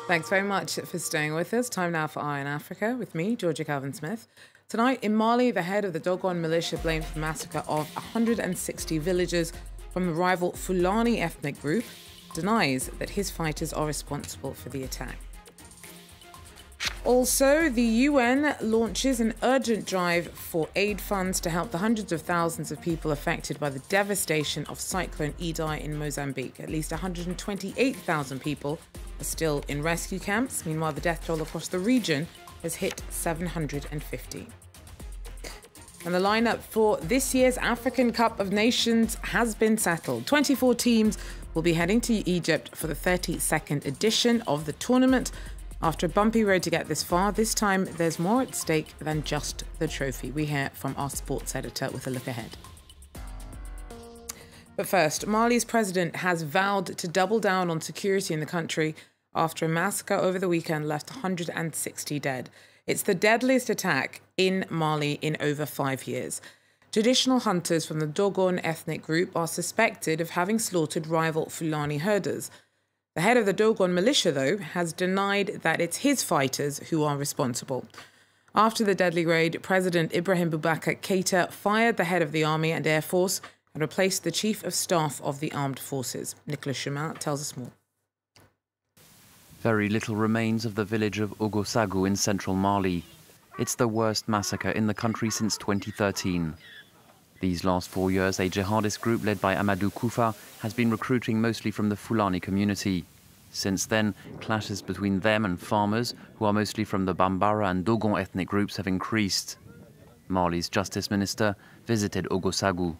Thanks very much for staying with us. Time now for Eye on Africa with me, Georgia Calvin-Smith. Tonight in Mali, the head of the Dogon militia blamed the massacre of 160 villagers from the rival Fulani ethnic group, denies that his fighters are responsible for the attack. Also, the UN launches an urgent drive for aid funds to help the hundreds of thousands of people affected by the devastation of Cyclone Idai in Mozambique. At least 128,000 people are still in rescue camps. Meanwhile, the death toll across the region has hit 750. And the lineup for this year's African Cup of Nations has been settled. 24 teams will be heading to Egypt for the 32nd edition of the tournament. After a bumpy road to get this far, this time there's more at stake than just the trophy. We hear from our sports editor with a look ahead. But first, Mali's president has vowed to double down on security in the country after a massacre over the weekend left 160 dead. It's the deadliest attack in Mali in over 5 years. Traditional hunters from the Dogon ethnic group are suspected of having slaughtered rival Fulani herders. The head of the Dogon militia, though, has denied that it's his fighters who are responsible. After the deadly raid, President Ibrahim Boubacar Keita fired the head of the army and air force and replaced the chief of staff of the armed forces. Nicolas Chemin tells us more. Very little remains of the village of Ogosagu in central Mali. It's the worst massacre in the country since 2013. These last 4 years, a jihadist group led by Amadou Koufa has been recruiting mostly from the Fulani community. Since then, clashes between them and farmers, who are mostly from the Bambara and Dogon ethnic groups, have increased. Mali's justice minister visited Ogosagu.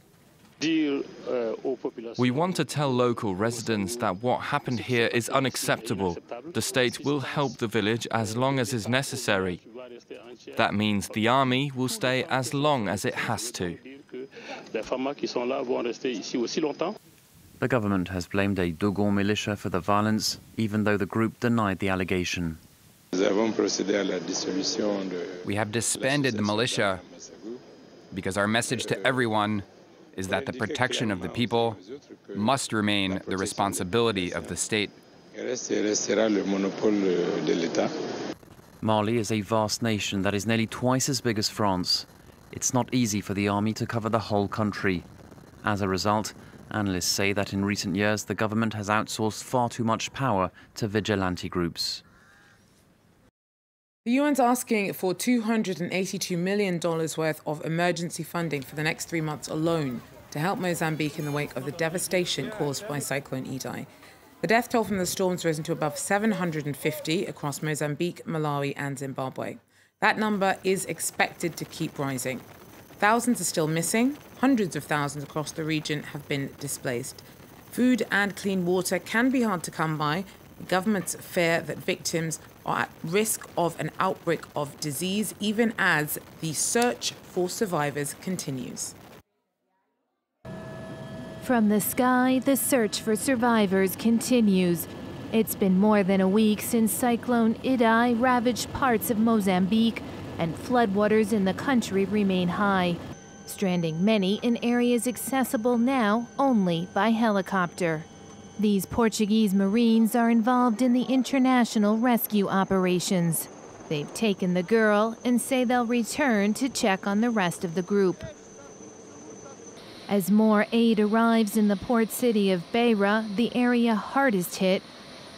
We want to tell local residents that what happened here is unacceptable. The state will help the village as long as is necessary. That means the army will stay as long as it has to. The government has blamed a Dogon militia for the violence, even though the group denied the allegation. We have disbanded the militia because our message to everyone is that the protection of the people must remain the responsibility of the state. Mali is a vast nation that is nearly twice as big as France. It's not easy for the army to cover the whole country. As a result, analysts say that in recent years the government has outsourced far too much power to vigilante groups. The UN's asking for $282 million worth of emergency funding for the next 3 months alone to help Mozambique in the wake of the devastation caused by Cyclone Idai. The death toll from the storms risen to above 750 across Mozambique, Malawi and Zimbabwe. That number is expected to keep rising. Thousands are still missing. Hundreds of thousands across the region have been displaced. Food and clean water can be hard to come by. Governments fear that victims are at risk of an outbreak of disease, even as the search for survivors continues. From the sky, the search for survivors continues. It's been more than a week since Cyclone Idai ravaged parts of Mozambique, and floodwaters in the country remain high, stranding many in areas accessible now only by helicopter. These Portuguese Marines are involved in the international rescue operations. They've taken the girl and say they'll return to check on the rest of the group. As more aid arrives in the port city of Beira, the area hardest hit,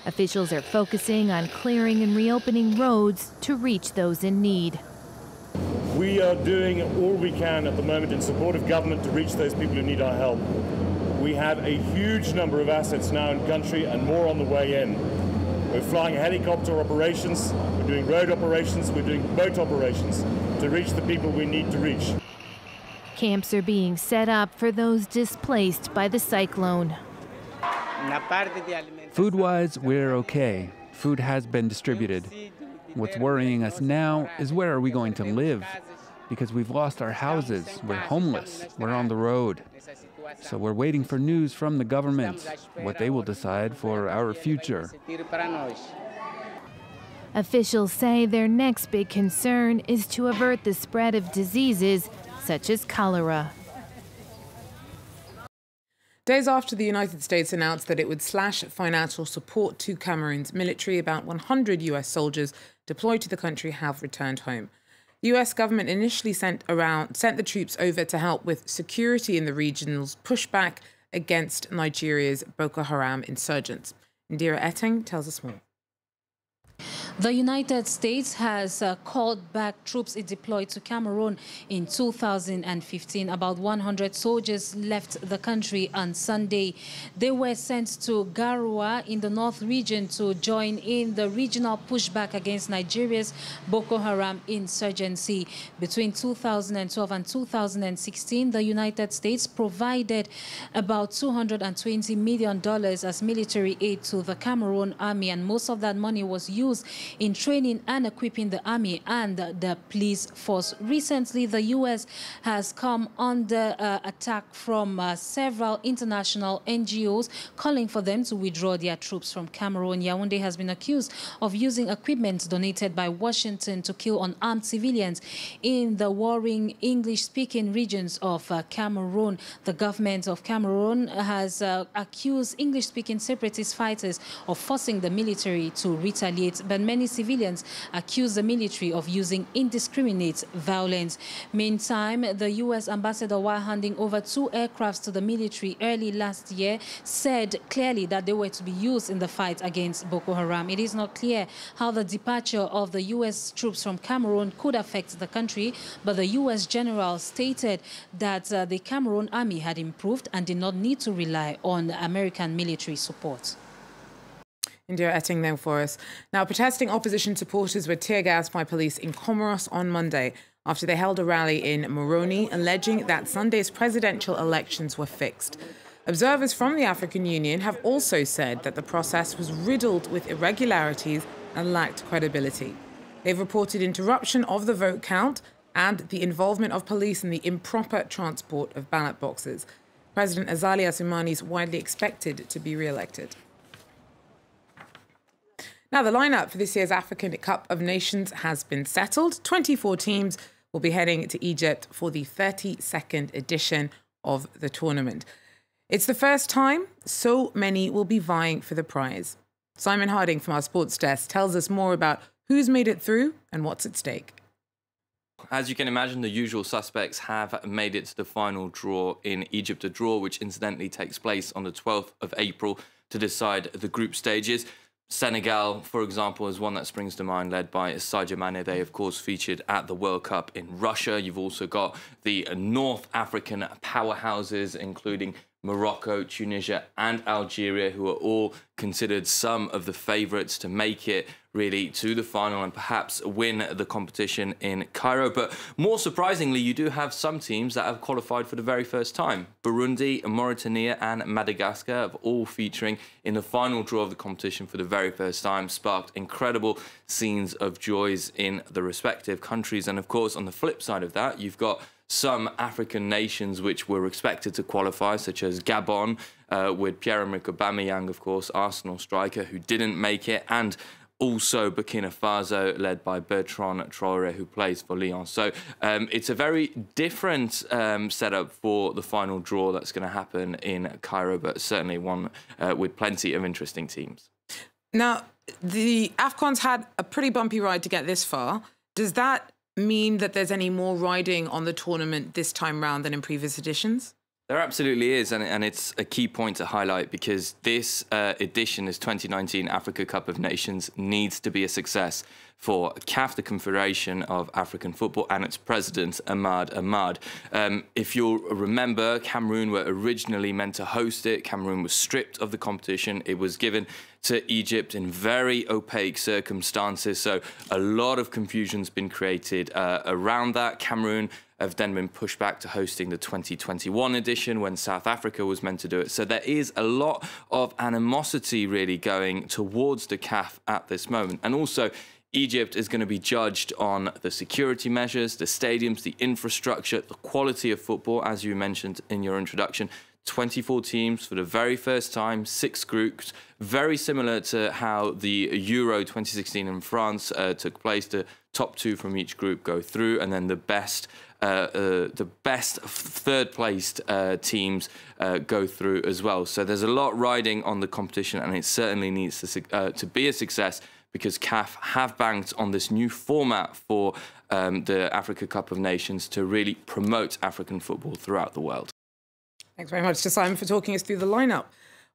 officials are focusing on clearing and reopening roads to reach those in need. We are doing all we can at the moment in support of government to reach those people who need our help. We have a huge number of assets now in country and more on the way in. We're flying helicopter operations, we're doing road operations, we're doing boat operations to reach the people we need to reach. Camps are being set up for those displaced by the cyclone. Food-wise, we're okay. Food has been distributed. What's worrying us now is where are we going to live? Because we've lost our houses, we're homeless, we're on the road. So we're waiting for news from the government, what they will decide for our future. Officials say their next big concern is to avert the spread of diseases such as cholera. Days after the United States announced that it would slash financial support to Cameroon's military, about 100 US soldiers deployed to the country have returned home. The US government initially sent the troops over to help with security in the region's pushback against Nigeria's Boko Haram insurgents. Indira Etting tells us more. The United States has called back troops it deployed to Cameroon in 2015. About 100 soldiers left the country on Sunday. They were sent to Garoua in the north region to join in the regional pushback against Nigeria's Boko Haram insurgency. Between 2012 and 2016, the United States provided about $220 million as military aid to the Cameroon army, and most of that money was used in training and equipping the army and the police force. Recently, the U.S. has come under attack from several international NGOs calling for them to withdraw their troops from Cameroon. Yaoundé has been accused of using equipment donated by Washington to kill unarmed civilians in the warring English-speaking regions of Cameroon. The government of Cameroon has accused English-speaking separatist fighters of forcing the military to retaliate, but many civilians accuse the military of using indiscriminate violence. Meantime, the U.S. ambassador, while handing over 2 aircrafts to the military early last year, said clearly that they were to be used in the fight against Boko Haram. It is not clear how the departure of the U.S. troops from Cameroon could affect the country, but the U.S. general stated that the Cameroon army had improved and did not need to rely on American military support. Indira Etting there for us. Now, protesting opposition supporters were tear-gassed by police in Comoros on Monday after they held a rally in Moroni, alleging that Sunday's presidential elections were fixed. Observers from the African Union have also said that the process was riddled with irregularities and lacked credibility. They've reported interruption of the vote count and the involvement of police in the improper transport of ballot boxes. President Azali Assoumani is widely expected to be re-elected. Now, the lineup for this year's African Cup of Nations has been settled. 24 teams will be heading to Egypt for the 32nd edition of the tournament. It's the first time so many will be vying for the prize. Simon Harding from our sports desk tells us more about who's made it through and what's at stake. As you can imagine, the usual suspects have made it to the final draw in Egypt, a draw which incidentally takes place on the 12th of April to decide the group stages. Senegal, for example, is one that springs to mind, led by Sadio Mane. They, of course, featured at the World Cup in Russia. You've also got the North African powerhouses, including Morocco, Tunisia and Algeria, who are all considered some of the favourites to make it really to the final and perhaps win the competition in Cairo. But more surprisingly, you do have some teams that have qualified for the very first time. Burundi, Mauritania and Madagascar have all featuring in the final draw of the competition for the very first time, sparked incredible scenes of joys in the respective countries. And of course, on the flip side of that, you've got some African nations which were expected to qualify, such as Gabon, with Pierre-Emerick Aubameyang, of course, Arsenal striker, who didn't make it, and also Burkina Faso, led by Bertrand Traoré, who plays for Lyon. So it's a very different setup for the final draw that's going to happen in Cairo, but certainly one with plenty of interesting teams. Now, the AFCON's had a pretty bumpy ride to get this far. Does that mean that there's any more riding on the tournament this time round than in previous editions? There absolutely is, and it's a key point to highlight because this edition, this 2019 Africa Cup of Nations, needs to be a success for CAF, the Confederation of African Football, and its president, Ahmad. If you'll remember, Cameroon were originally meant to host it. Cameroon was stripped of the competition. It was given to Egypt in very opaque circumstances, so a lot of confusion's been created around that. Cameroon have then been pushed back to hosting the 2021 edition when South Africa was meant to do it. So there is a lot of animosity really going towards the CAF at this moment. And also, Egypt is going to be judged on the security measures, the stadiums, the infrastructure, the quality of football, as you mentioned in your introduction. 24 teams for the very first time, 6 groups, very similar to how the Euro 2016 in France took place. The top 2 from each group go through, and then the best the best third-placed teams go through as well. So there's a lot riding on the competition, and it certainly needs to be a success, because CAF have banked on this new format for the Africa Cup of Nations to really promote African football throughout the world. Thanks very much to Simon for talking us through the lineup.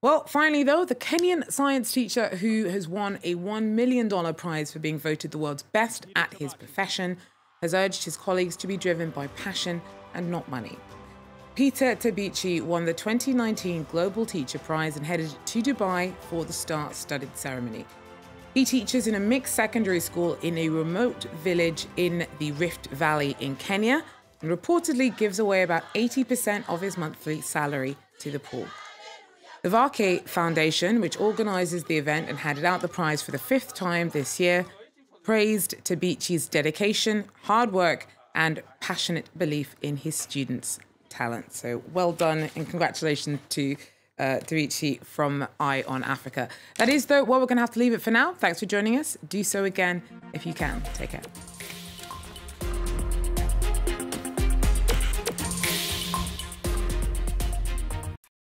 Well, finally, though, the Kenyan science teacher who has won a $1 million prize for being voted the world's best at his profession has urged his colleagues to be driven by passion and not money. Peter Tabichi won the 2019 Global Teacher Prize and headed to Dubai for the star-studded ceremony. He teaches in a mixed secondary school in a remote village in the Rift Valley in Kenya and reportedly gives away about 80% of his monthly salary to the poor. The Vake Foundation, which organises the event and handed out the prize for the 5th time this year, praised Tabichi's dedication, hard work and passionate belief in his students' talent. So well done and congratulations to Tabichi from Eye on Africa. That is, though, where we're going to have to leave it for now. Thanks for joining us. Do so again if you can. Take care.